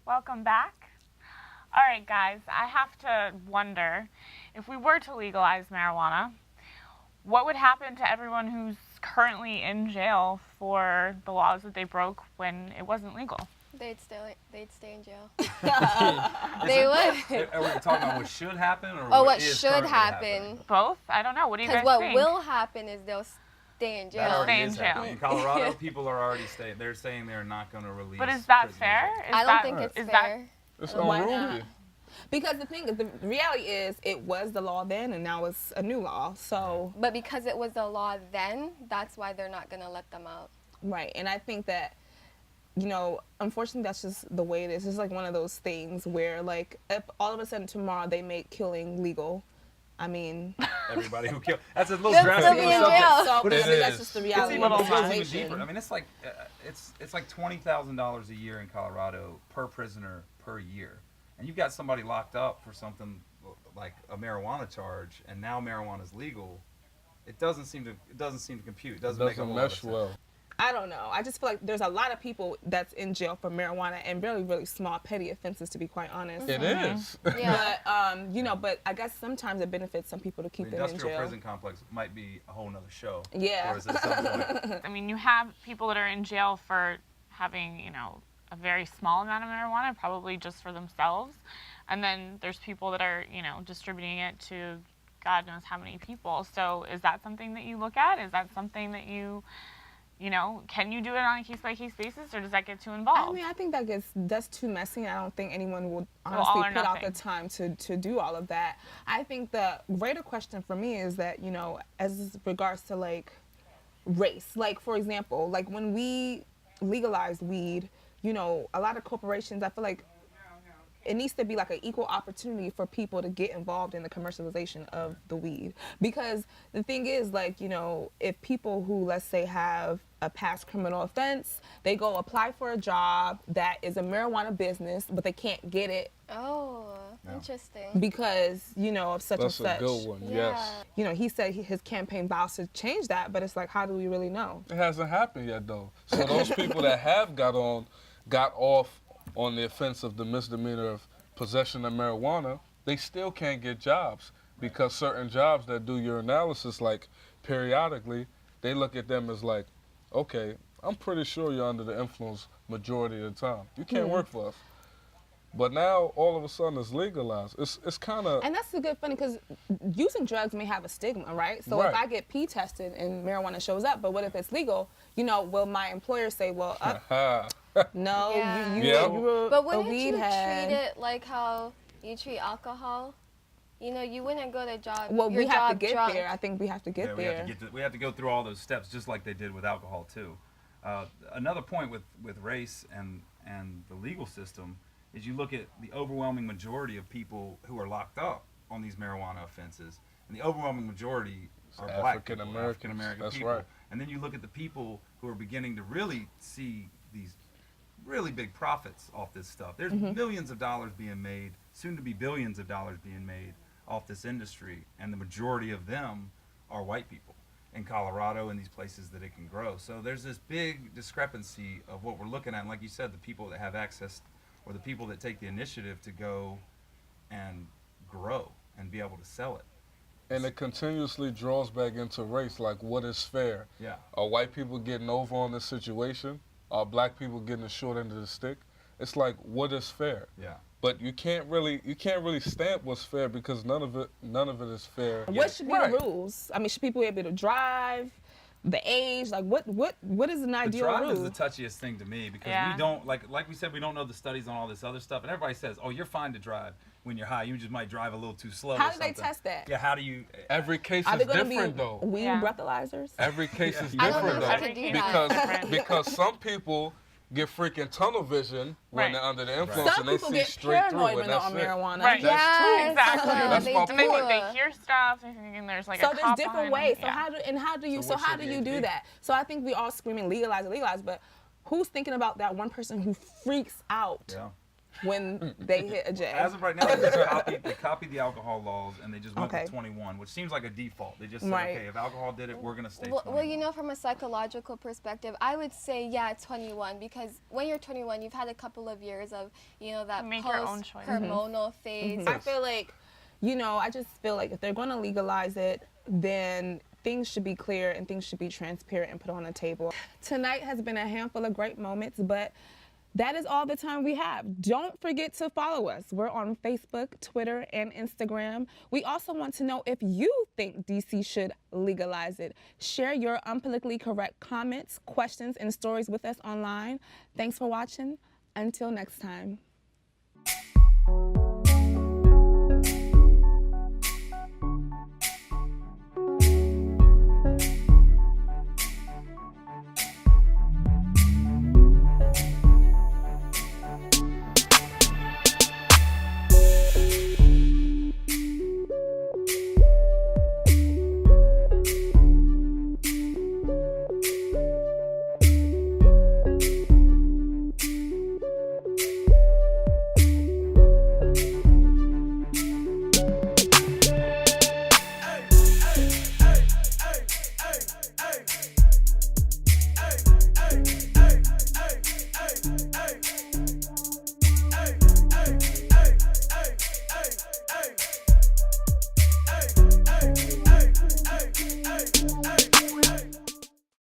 Welcome back. All right, guys, I have to wonder, if we were to legalize marijuana, what would happen to everyone who's currently in jail for the laws that they broke when it wasn't legal? They'd stay in jail. They would. Are we talking about what should happen or what is should currently happen? happening? Both? I don't know. What do you guys Because think? what will happen is they'll stay in That jail. already Stay in is jail. happening. In Colorado, people are already staying. They're saying they're not going to release. But is that prisoners. fair? I don't think it's is fair. It's Why unruly. not? Because the thing is, the reality is, it was the law then, and now it's a new law. So, But because it was the law then, that's why they're not going to let them out. right, and I think that, unfortunately, that's just the way it is. It's like one of those things where, like, if all of a sudden tomorrow they make killing legal, I mean, Everybody who killed. That's a little They'll drastic. still be in jail. so But I it think that's is. just the It's reality even, of it the goes even situation. deeper. I mean, it's like $20,000 a year in Colorado per prisoner per year, and you've got somebody locked up for something like a marijuana charge, and now marijuana is legal. It doesn't seem to compute. It doesn't make a Doesn't whole lot of mesh sense. well. I don't know. I just feel like there's a lot of people that's in jail for marijuana and really, really small, petty offenses, to be quite honest. It is. Yeah. But, but I guess sometimes it benefits some people to keep The them in industrial jail. prison complex might be a whole nother show. Yeah. Or is it at some point? I mean, you have people that are in jail for having, a very small amount of marijuana, probably just for themselves. And then there's people that are, distributing it to God knows how many people. So is that something that you look at? Is that something that can you do it on a case-by-case basis, or does that get too involved? I mean, I think that's too messy. I don't think anyone would So all honestly or put out the nothing. time to do all of that. I think the greater question for me is that, as regards to like race, like for example, like when we legalized weed, a lot of corporations, I feel like it needs to be like an equal opportunity for people to get involved in the commercialization of the weed. Because the thing is, like, if people who, let's say, have a past criminal offense, they go apply for a job that is a marijuana business, but they can't get it Oh, Yeah. interesting. because, of such That's and a such. good one, yes. He said his campaign vows to change that, but it's like, how do we really know? It hasn't happened yet, though. So those people that have got off on the offense of the misdemeanor of possession of marijuana, they still can't get jobs because certain jobs that do your analysis, like periodically, they look at them as like, okay, I'm pretty sure you're under the influence majority of the time. You can't work for us. But now, all of a sudden, it's legalized. It's kind of... And that's a good funny because using drugs may have a stigma, right? So Right. if I get pee tested and marijuana shows up, but what if it's legal? Will my employer say, well, no, Yeah. Yeah. you were But a wouldn't weed you head. treat it like how you treat alcohol? You wouldn't go to job. Well, your we have to job get drunk. there. I think we have to get Yeah, there. we have to go through all those steps, just like they did with alcohol too. Another point with race and the legal system is you look at the overwhelming majority of people who are locked up on these marijuana offenses, and the overwhelming majority are black people, African-Americans. African-American That's people. right. And then you look at the people who are beginning to really see these really big profits off this stuff. There's millions of dollars being made, soon to be billions of dollars being made off this industry, and the majority of them are white people in Colorado and these places that it can grow. So there's this big discrepancy of what we're looking at, and like you said, the people that have access or the people that take the initiative to go and grow and be able to sell it. And it continuously draws back into race, like what is fair? Yeah. Are white people getting over on this situation? Are black people getting the short end of the stick? It's like, what is fair? Yeah. But you can't really stamp what's fair because none of it is fair. What should be Right. the rules? I mean, should people be able to drive? The age, like what is an The ideal drive rule? is the touchiest thing to me because Yeah. we don't like we said, we don't know the studies on all this other stuff, and everybody says, oh, you're fine to drive when you're high. You just might drive a little too slow. How or do they something. test that? Yeah, how do you? Every case Are is they going to different be though. weed Yeah. breathalyzers? Every case is I don't know different if I though. could do Because that. because some people get freaking tunnel vision when Right. they're under the influence Some and they people see get straight through paranoid and when they're that's on it. marijuana. Right. That's Yes, true. Exactly. That's they my And they do. think they hear stuff, they're thinking there's like So a there's cop different behind them. ways. So Yeah. So what should you it do be? that? So I think we all screaming legalize it, legalize, but who's thinking about that one person who freaks out? Yeah. when they hit a J. As of right now, they copied the alcohol laws and they just went with 21, which seems like a default. They just said, Right. okay, if alcohol did it, we're going to stay Well, 21. you know, from a psychological perspective, I would say, yeah, 21, because when you're 21, you've had a couple of years of, you know, that Make your own choice. post-hormonal phase. I feel like, you know, I just feel like if they're going to legalize it, then things should be clear and things should be transparent and put on the table. Tonight has been a handful of great moments, but that is all the time we have. Don't forget to follow us. We're on Facebook, Twitter, and Instagram. We also want to know if you think DC should legalize it. Share your unpolitically correct comments, questions, and stories with us online. Thanks for watching. Until next time.